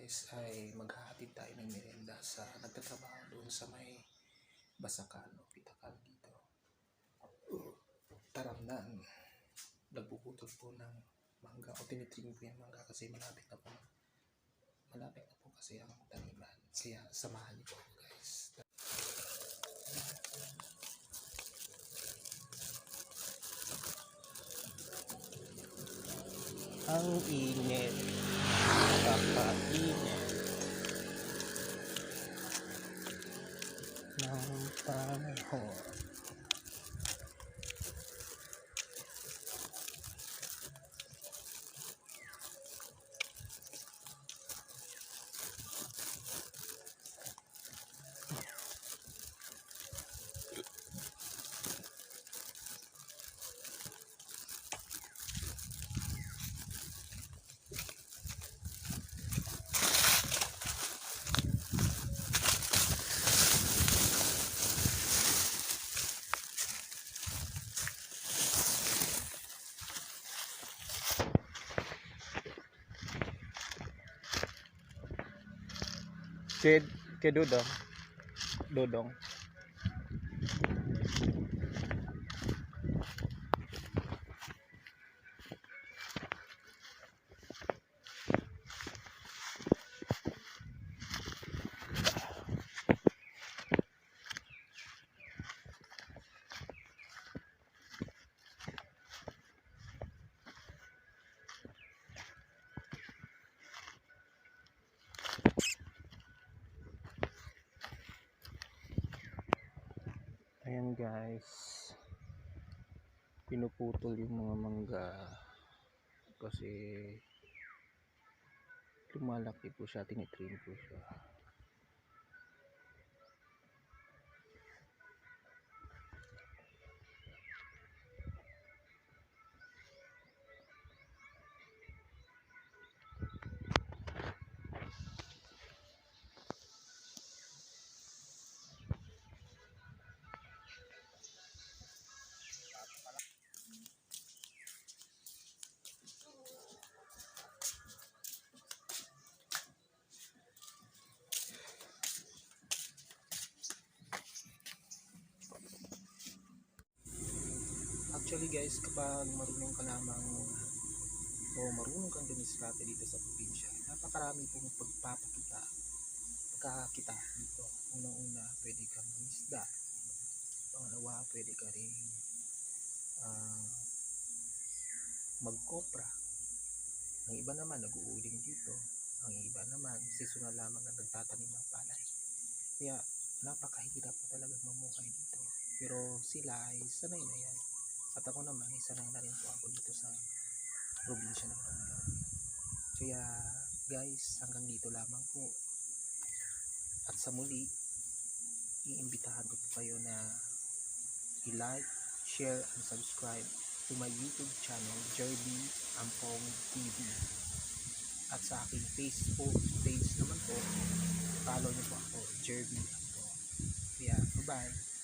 guys ay maghahatid tayo ng merienda sa nagtatrabaho doon sa may Basakan o Pitakal dito. Taramnan. Nagbubutol po ng mangga o tinitrim po yung mangga kasi malapit na po kasi ang taniman. Kaya samahan niyo po guys. Ang init, kakainit ng panahon. Ke Dodong. Ayan guys, pinuputol yung mga mangga kasi lumalaki po siya, tinitrim po siya. Actually guys, kapag marunong ka lamang o marunong kang dumiskarte dito sa probinsya, napakarami pong pagkakita dito. Unang-una, pwede kang mangisda. Pangalawa, pwede ka rin magkopra. Ang iba naman nag-uuling dito. Ang iba naman seasonal lamang na nagtatanim ng palay. Kaya napakahirap pa talaga mamuhay dito. Pero sila ay sanay na yan. At ako naman, sanay na rin po ako dito sa probinsya ng Romblon. Kaya guys, hanggang dito lamang po. At sa muli, iimbitahan ko po kayo na i-like, share, and subscribe to my YouTube channel, Jerby Ampong TV. At sa aking Facebook page naman po, follow niyo po ako, Jerby Ampong. Kaya, bye-bye!